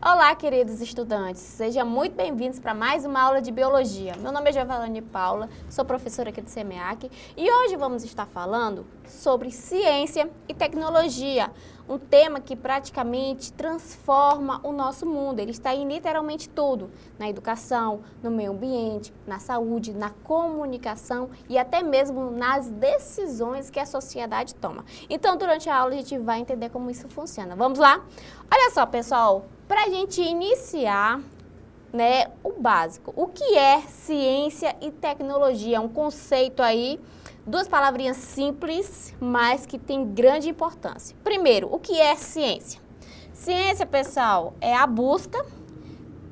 Olá, queridos estudantes, sejam muito bem-vindos para mais uma aula de Biologia. Meu nome é Giovanna Paula, sou professora aqui do SEMEAC e hoje vamos estar falando sobre ciência e tecnologia, um tema que praticamente transforma o nosso mundo. Ele está em literalmente tudo, na educação, no meio ambiente, na saúde, na comunicação e até mesmo nas decisões que a sociedade toma. Então, durante a aula a gente vai entender como isso funciona. Vamos lá? Olha só, pessoal, para a gente iniciar, o básico. O que é ciência e tecnologia? É um conceito aí, duas palavrinhas simples, mas que tem grande importância. Primeiro, o que é ciência? Ciência, pessoal, é a busca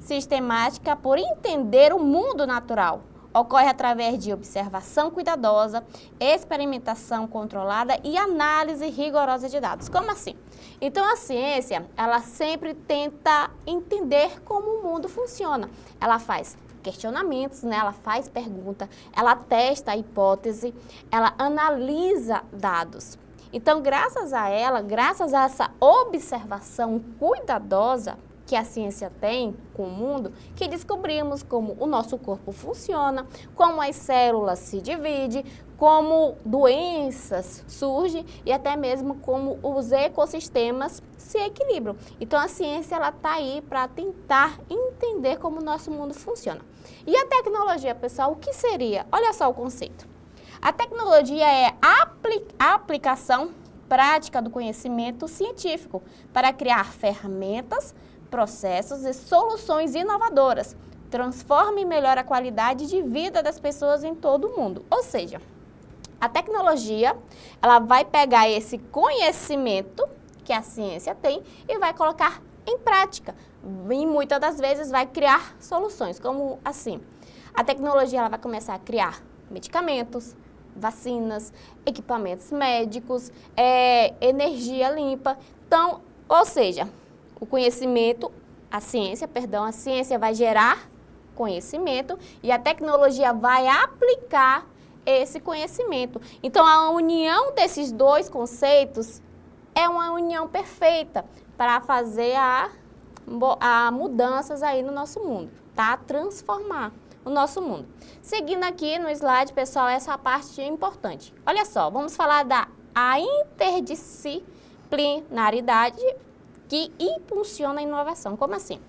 sistemática por entender o mundo natural. Ocorre através de observação cuidadosa, experimentação controlada e análise rigorosa de dados. Como assim? Então, a ciência, ela sempre tenta entender como o mundo funciona. Ela faz questionamentos, ela faz pergunta, ela testa a hipótese, ela analisa dados. Então, graças a ela, graças a essa observação cuidadosa que a ciência tem com o mundo, que descobrimos como o nosso corpo funciona, como as células se dividem, como doenças surgem e até mesmo como os ecossistemas se equilibram. Então, a ciência está aí para tentar entender como o nosso mundo funciona. E a tecnologia, pessoal, o que seria? Olha só o conceito. A tecnologia é a aplicação prática do conhecimento científico para criar ferramentas, processos e soluções inovadoras. Transforma e melhora a qualidade de vida das pessoas em todo o mundo. Ou seja, a tecnologia, ela vai pegar esse conhecimento que a ciência tem e vai colocar em prática. E muitas das vezes vai criar soluções, como assim. A tecnologia, ela vai começar a criar medicamentos, vacinas, equipamentos médicos, energia limpa. Então, ou seja, o conhecimento, a ciência vai gerar conhecimento e a tecnologia vai aplicar esse conhecimento. Então, a união desses dois conceitos é uma união perfeita para fazer a mudanças aí no nosso mundo, tá? Transformar o nosso mundo. Seguindo aqui no slide, pessoal, essa parte é importante. Olha só, vamos falar da interdisciplinaridade que impulsiona a inovação. Como assim?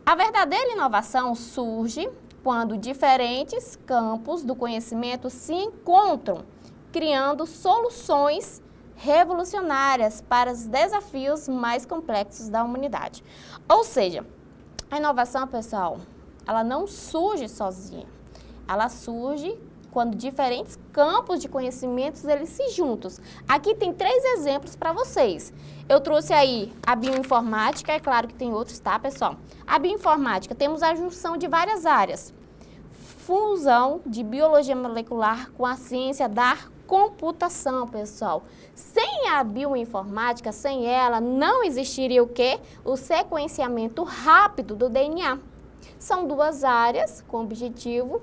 A verdadeira inovação surge quando diferentes campos do conhecimento se encontram, criando soluções revolucionárias para os desafios mais complexos da humanidade. Ou seja, a inovação, pessoal, ela não surge sozinha. Ela surge quando diferentes campos de conhecimentos eles se juntam. Aqui tem 3 exemplos para vocês. Eu trouxe aí a bioinformática, é claro que tem outros, tá, pessoal? A bioinformática, temos a junção de várias áreas. Fusão de biologia molecular com a ciência da computação, pessoal. Sem a bioinformática, sem ela, não existiria o quê? O sequenciamento rápido do DNA. São 2 áreas com objetivo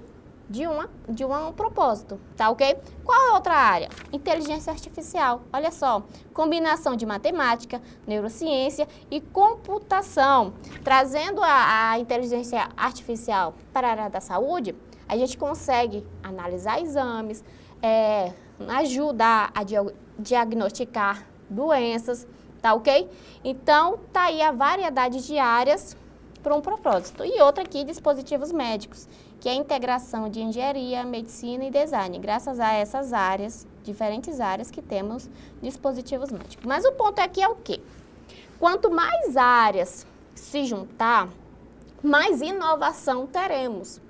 de um propósito, tá ok? Qual é a outra área? Inteligência artificial. Olha só, combinação de matemática, neurociência e computação. Trazendo a inteligência artificial para a área da saúde, a gente consegue analisar exames, ajudar a diagnosticar doenças, tá ok? Então, tá aí a variedade de áreas para um propósito. E outra aqui, dispositivos médicos, que é a integração de engenharia, medicina e design. Graças a essas áreas, diferentes áreas que temos dispositivos médicos. Mas o ponto aqui é o quê? Quanto mais áreas se juntar, mais inovação teremos.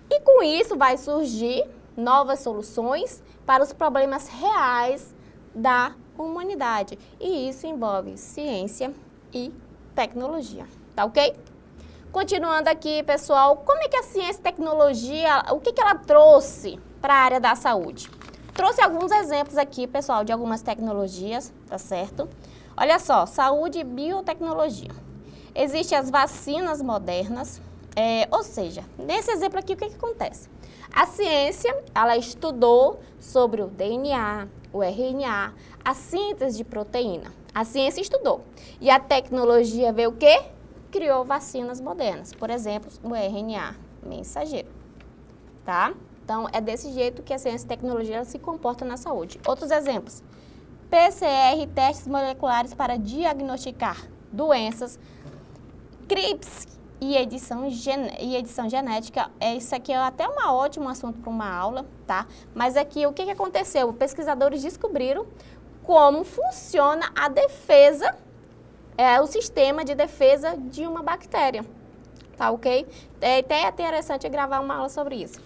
E com isso vai surgir novas soluções para os problemas reais da humanidade. E isso envolve ciência e tecnologia, tá ok? Continuando aqui, pessoal, como é que a ciência e tecnologia, o que ela trouxe para a área da saúde? Trouxe alguns exemplos aqui, pessoal, de algumas tecnologias, tá certo? Olha só, saúde e biotecnologia. Existem as vacinas modernas, ou seja, nesse exemplo aqui, o que acontece? A ciência, ela estudou sobre o DNA, o RNA, a síntese de proteína. A ciência estudou. E a tecnologia veio o quê? criou vacinas modernas, por exemplo, o RNA mensageiro, tá? Então, é desse jeito que a ciência e tecnologia se comporta na saúde. Outros exemplos, PCR, testes moleculares para diagnosticar doenças, CRISPR e edição genética. Isso aqui é até um ótimo assunto para uma aula, tá? Mas aqui, o que aconteceu? Pesquisadores descobriram como funciona a defesa, o sistema de defesa de uma bactéria, tá ok? É até interessante gravar uma aula sobre isso.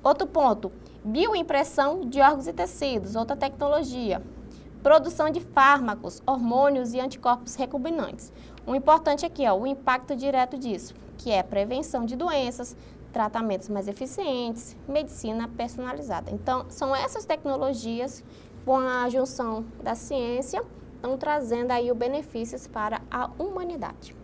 Outro ponto, bioimpressão de órgãos e tecidos, outra tecnologia. Produção de fármacos, hormônios e anticorpos recombinantes. O importante aqui é o impacto direto disso, que é prevenção de doenças, tratamentos mais eficientes, medicina personalizada. Então, são essas tecnologias, com a junção da ciência, estão trazendo aí os benefícios para a humanidade.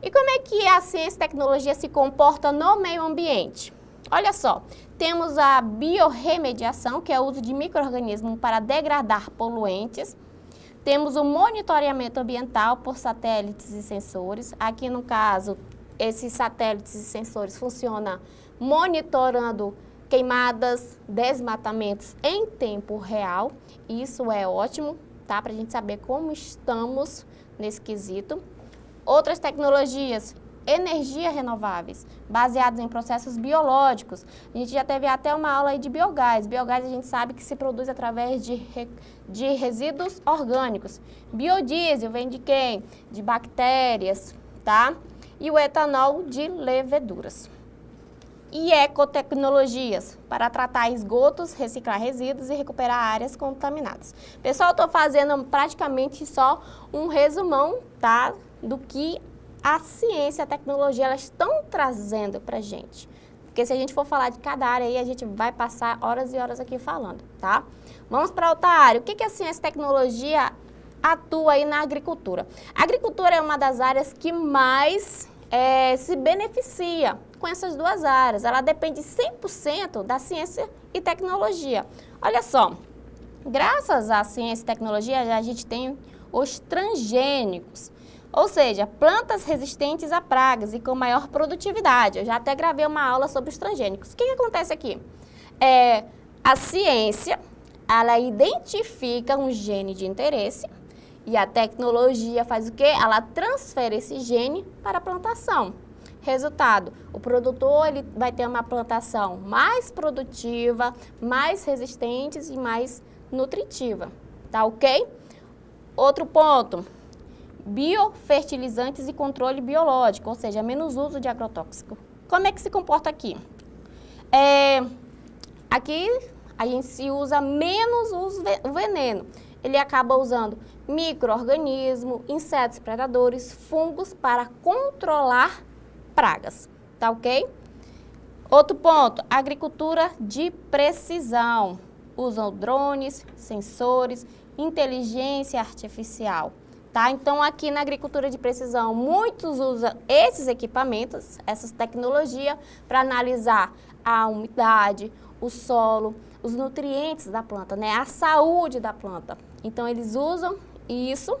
E como é que a ciência e tecnologia se comporta no meio ambiente? Olha só, temos a biorremediação, que é o uso de micro-organismos para degradar poluentes. Temos o monitoramento ambiental por satélites e sensores. Aqui, no caso, esses satélites e sensores funcionam monitorando queimadas, desmatamentos em tempo real. Isso é ótimo, tá? Para a gente saber como estamos nesse quesito. Outras tecnologias, energias renováveis, baseadas em processos biológicos. A gente já teve até uma aula aí de biogás. Biogás a gente sabe que se produz através de resíduos orgânicos. Biodiesel vem de quem? De bactérias, tá? E o etanol de leveduras. E ecotecnologias, para tratar esgotos, reciclar resíduos e recuperar áreas contaminadas. Pessoal, eu estou fazendo praticamente só um resumão, tá? Do que a ciência e a tecnologia elas estão trazendo para a gente. Porque se a gente for falar de cada área aí, a gente vai passar horas e horas aqui falando, tá? Vamos para outra área. O que a ciência e tecnologia atua aí na agricultura? A agricultura é uma das áreas que mais se beneficia com essas duas áreas. Ela depende 100% da ciência e tecnologia. Olha só, graças à ciência e tecnologia, a gente tem os transgênicos. Ou seja, plantas resistentes a pragas e com maior produtividade. Eu já até gravei uma aula sobre os transgênicos. O que acontece aqui? A ciência, ela identifica um gene de interesse e a tecnologia faz o quê? Ela transfere esse gene para a plantação. Resultado, o produtor ele vai ter uma plantação mais produtiva, mais resistente e mais nutritiva. Tá ok? Outro ponto. Biofertilizantes e controle biológico, ou seja, menos uso de agrotóxico. Como é que se comporta aqui? Aqui a gente se usa menos o veneno. Ele acaba usando micro-organismos, insetos predadores, fungos para controlar pragas, tá ok? Outro ponto, agricultura de precisão. Usam drones, sensores, inteligência artificial. Tá? Então, aqui na agricultura de precisão, muitos usam esses equipamentos, essas tecnologias, para analisar a umidade, o solo, os nutrientes da planta, né? A saúde da planta. Então, eles usam isso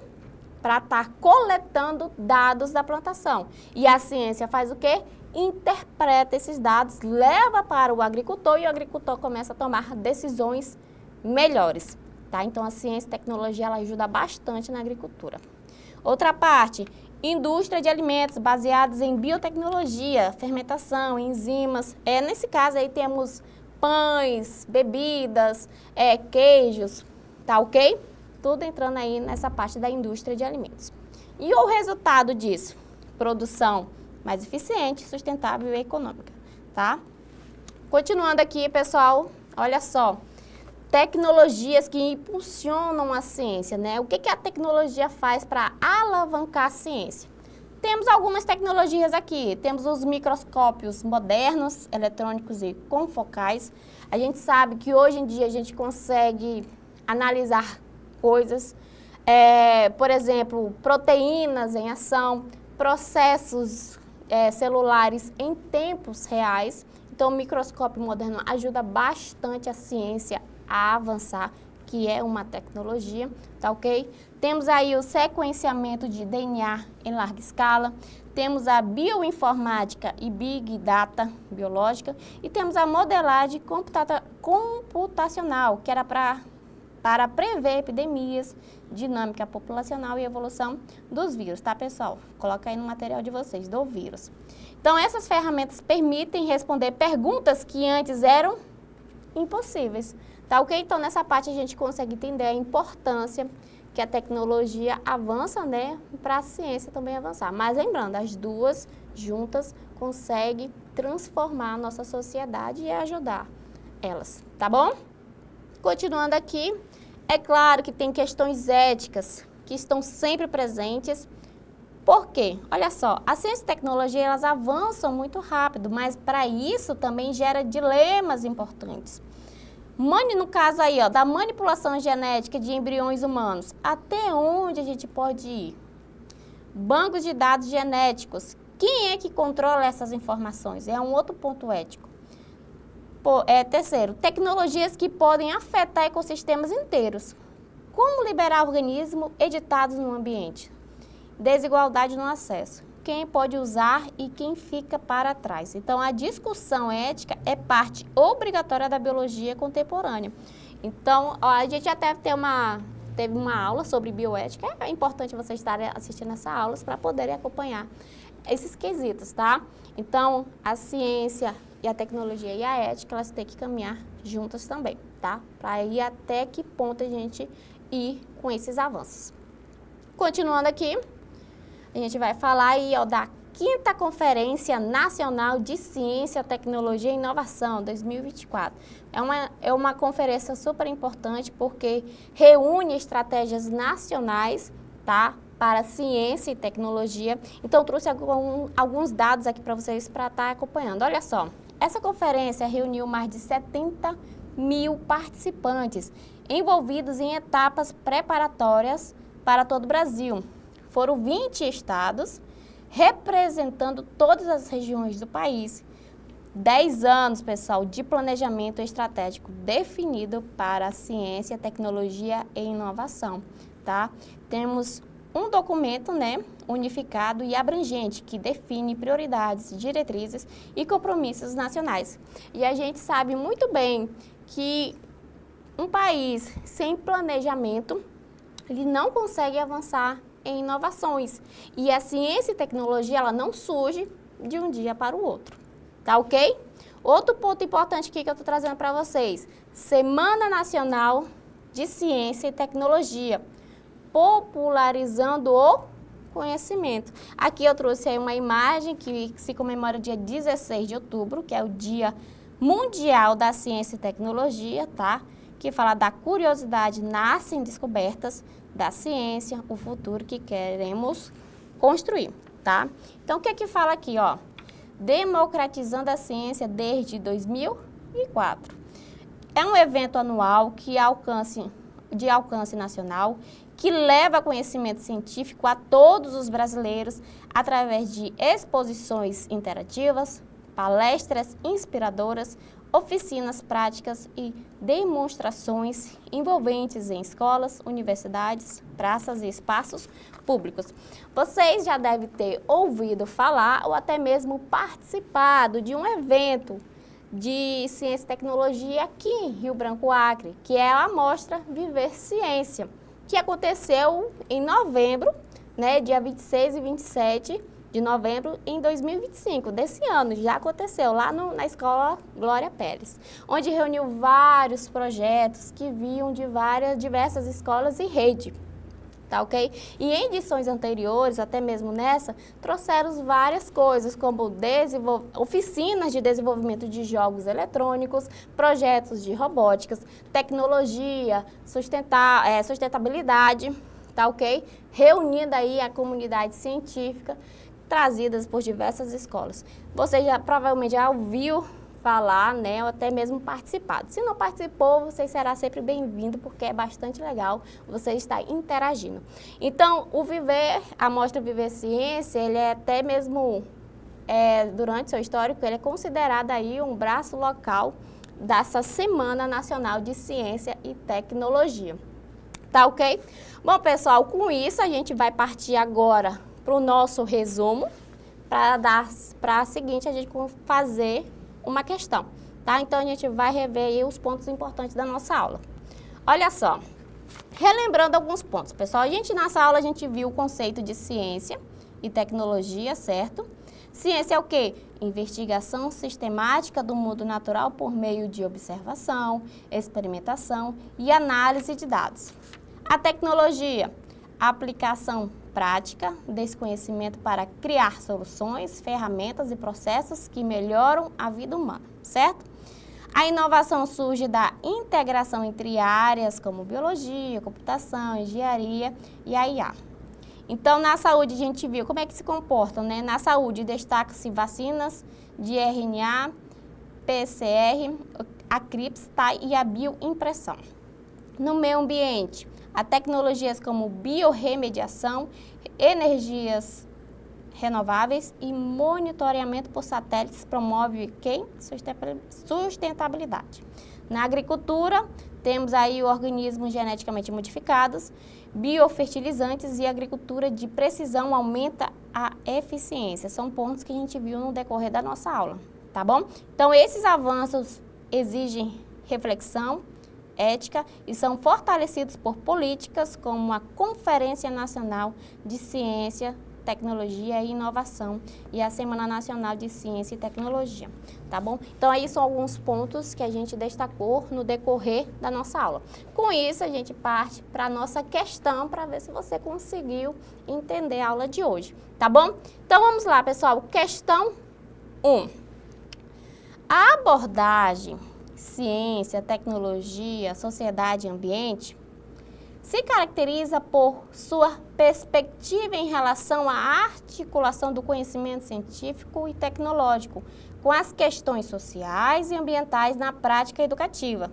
para estar coletando dados da plantação. E a ciência faz o quê? Interpreta esses dados, leva para o agricultor e o agricultor começa a tomar decisões melhores. Tá? Então, a ciência e tecnologia ela ajuda bastante na agricultura. Outra parte, indústria de alimentos baseados em biotecnologia, fermentação, enzimas. Nesse caso, aí temos pães, bebidas, queijos, tá ok? Tudo entrando aí nessa parte da indústria de alimentos. E o resultado disso? Produção mais eficiente, sustentável e econômica, tá? Continuando aqui, pessoal, olha só. Tecnologias que impulsionam a ciência, né? O que a tecnologia faz para alavancar a ciência? Temos algumas tecnologias aqui. Temos os microscópios modernos, eletrônicos e confocais. A gente sabe que hoje em dia a gente consegue analisar coisas, por exemplo, proteínas em ação, processos celulares em tempos reais. Então, o microscópio moderno ajuda bastante a ciência a avançar, que é uma tecnologia, tá ok? Temos aí o sequenciamento de DNA em larga escala, temos a bioinformática e Big Data biológica e temos a modelagem computacional, que era para prever epidemias, dinâmica populacional e evolução dos vírus, tá, pessoal? Coloca aí no material de vocês, do vírus. Então, essas ferramentas permitem responder perguntas que antes eram impossíveis, tá ok? Então, nessa parte a gente consegue entender a importância que a tecnologia avança, né, para a ciência também avançar. Mas lembrando, as duas juntas conseguem transformar a nossa sociedade e ajudar elas, tá bom? Continuando aqui, é claro que tem questões éticas que estão sempre presentes. Por quê? Olha só, a ciência e a tecnologia, elas avançam muito rápido, mas para isso também gera dilemas importantes. No caso aí, ó, da manipulação genética de embriões humanos, até onde a gente pode ir? Bancos de dados genéticos, quem é que controla essas informações? É um outro ponto ético. Terceiro, tecnologias que podem afetar ecossistemas inteiros. Como liberar organismos editados no ambiente? Desigualdade no acesso. Quem pode usar e quem fica para trás. Então, a discussão ética é parte obrigatória da biologia contemporânea. Então, a gente até teve uma aula sobre bioética. É importante vocês estarem assistindo essas aulas para poderem acompanhar esses quesitos, tá? Então, a ciência e a tecnologia e a ética, elas têm que caminhar juntas também, tá? Para ir até que ponto a gente ir com esses avanços. Continuando aqui, a gente vai falar aí, ó, da 5ª Conferência Nacional de Ciência, Tecnologia e Inovação, 2024. É uma conferência super importante porque reúne estratégias nacionais, tá, para ciência e tecnologia. Então, trouxe alguns dados aqui para vocês para estar acompanhando. Olha só, essa conferência reuniu mais de 70 mil participantes envolvidos em etapas preparatórias para todo o Brasil. Foram 20 estados, representando todas as regiões do país. 10 anos, pessoal, de planejamento estratégico definido para a ciência, tecnologia e inovação, tá? Temos um documento, né, unificado e abrangente, que define prioridades, diretrizes e compromissos nacionais. E a gente sabe muito bem que um país sem planejamento, ele não consegue avançar em inovações. E a ciência e tecnologia, ela não surge de um dia para o outro, tá ok? Outro ponto importante aqui que eu estou trazendo para vocês, Semana Nacional de Ciência e Tecnologia, popularizando o conhecimento. Aqui eu trouxe aí uma imagem que se comemora o dia 16 de outubro, que é o Dia Mundial da Ciência e Tecnologia, tá? Que fala da curiosidade, nascem descobertas da ciência, o futuro que queremos construir, tá? Então, o que é que fala aqui, ó? Democratizando a ciência desde 2004. É um evento anual de alcance nacional, que leva conhecimento científico a todos os brasileiros através de exposições interativas, palestras inspiradoras, oficinas práticas e demonstrações envolventes em escolas, universidades, praças e espaços públicos. Vocês já devem ter ouvido falar ou até mesmo participado de um evento de ciência e tecnologia aqui em Rio Branco, Acre, que é a Mostra Viver Ciência, que aconteceu em novembro, né, dia 26 e 27 de novembro em 2025, desse ano, já aconteceu lá na Escola Glória Pérez, onde reuniu vários projetos que vinham de diversas escolas e rede, tá ok? E em edições anteriores, até mesmo nessa, trouxeram várias coisas, como oficinas de desenvolvimento de jogos eletrônicos, projetos de robóticas, tecnologia, sustentabilidade, tá ok? Reunindo aí a comunidade científica, trazidas por diversas escolas. Você provavelmente já ouviu falar, né, ou até mesmo participado. Se não participou, você será sempre bem-vindo, porque é bastante legal você estar interagindo. Então, a Mostra Viver Ciência, ele é até mesmo, durante seu histórico, ele é considerado aí um braço local dessa Semana Nacional de Ciência e Tecnologia. Tá ok? Bom, pessoal, com isso a gente vai partir agora para o nosso resumo, para a seguinte a gente fazer uma questão, tá? Então a gente vai rever aí os pontos importantes da nossa aula. Olha só, relembrando alguns pontos, pessoal, nessa aula a gente viu o conceito de ciência e tecnologia, certo? Ciência é o quê? Investigação sistemática do mundo natural por meio de observação, experimentação e análise de dados. A tecnologia, aplicação prática desse conhecimento para criar soluções, ferramentas e processos que melhoram a vida humana, certo? A inovação surge da integração entre áreas como biologia, computação, engenharia e a IA. Então, na saúde, a gente viu como é que se comportam, né? Na saúde, destaca-se vacinas de RNA, PCR, a CRISPR e a bioimpressão. No meio ambiente, há tecnologias como biorremediação, energias renováveis e monitoramento por satélites promove quem? Sustentabilidade. Na agricultura, temos aí organismos geneticamente modificados, biofertilizantes e agricultura de precisão aumenta a eficiência. São pontos que a gente viu no decorrer da nossa aula, tá bom? Então, esses avanços exigem reflexão, ética e são fortalecidos por políticas como a Conferência Nacional de Ciência, Tecnologia e Inovação e a Semana Nacional de Ciência e Tecnologia, tá bom? Então, aí são alguns pontos que a gente destacou no decorrer da nossa aula. Com isso, a gente parte para a nossa questão para ver se você conseguiu entender a aula de hoje, tá bom? Então, vamos lá, pessoal. Questão 1. A abordagem ciência, tecnologia, sociedade e ambiente se caracteriza por sua perspectiva em relação à articulação do conhecimento científico e tecnológico com as questões sociais e ambientais na prática educativa.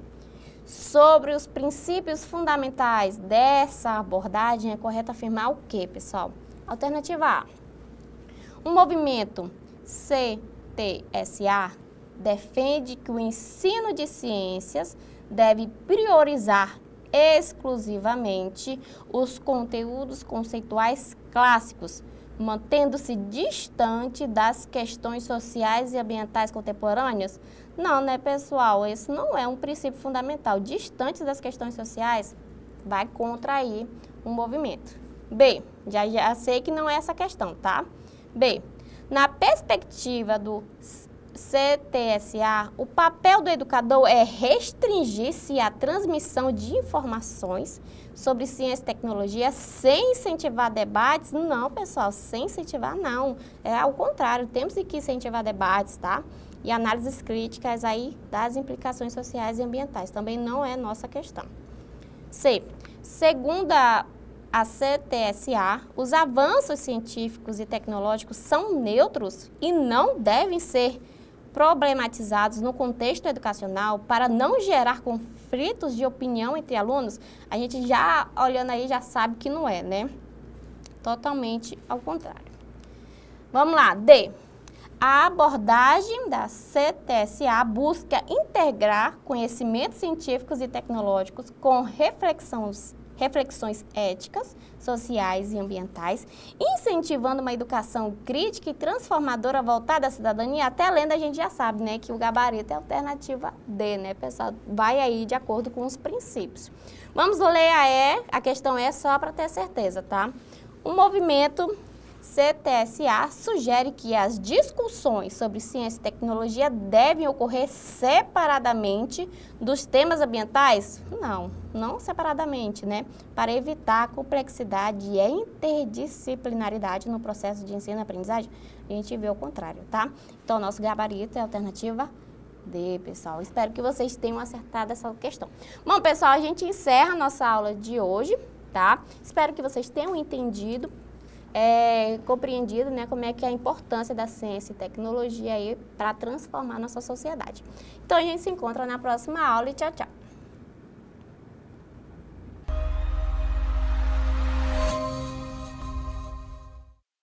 Sobre os princípios fundamentais dessa abordagem, é correto afirmar o quê, pessoal? Alternativa A. O movimento CTSA defende que o ensino de ciências deve priorizar exclusivamente os conteúdos conceituais clássicos, mantendo-se distante das questões sociais e ambientais contemporâneas? Não, né, pessoal? Esse não é um princípio fundamental. Distante das questões sociais, vai contra aí um movimento. B, já sei que não é essa questão, tá? B, na perspectiva do CTSA, o papel do educador é restringir-se à transmissão de informações sobre ciência e tecnologia sem incentivar debates? Não, pessoal, sem incentivar não. É ao contrário, temos que incentivar debates, tá? E análises críticas aí das implicações sociais e ambientais. Também não é nossa questão. C. Segundo a CTSA, os avanços científicos e tecnológicos são neutros e não devem ser problematizados no contexto educacional para não gerar conflitos de opinião entre alunos. A gente já, olhando aí, já sabe que não é, né? Totalmente ao contrário. Vamos lá, D. A abordagem da CTSA busca integrar conhecimentos científicos e tecnológicos com reflexões éticas, sociais e ambientais, incentivando uma educação crítica e transformadora voltada à cidadania. Até lendo a gente já sabe, né, que o gabarito é a alternativa D, né, pessoal? Vai aí de acordo com os princípios. Vamos ler a questão E só para ter certeza, tá? O movimento CTSA sugere que as discussões sobre ciência e tecnologia devem ocorrer separadamente dos temas ambientais? Não separadamente, né? Para evitar a complexidade e a interdisciplinaridade no processo de ensino e aprendizagem, a gente vê o contrário, tá? Então, nosso gabarito é a alternativa D, pessoal. Espero que vocês tenham acertado essa questão. Bom, pessoal, a gente encerra a nossa aula de hoje, tá? Espero que vocês tenham entendido, compreendido, né, como é que é a importância da ciência e tecnologia aí para transformar a nossa sociedade. Então, a gente se encontra na próxima aula e tchau, tchau.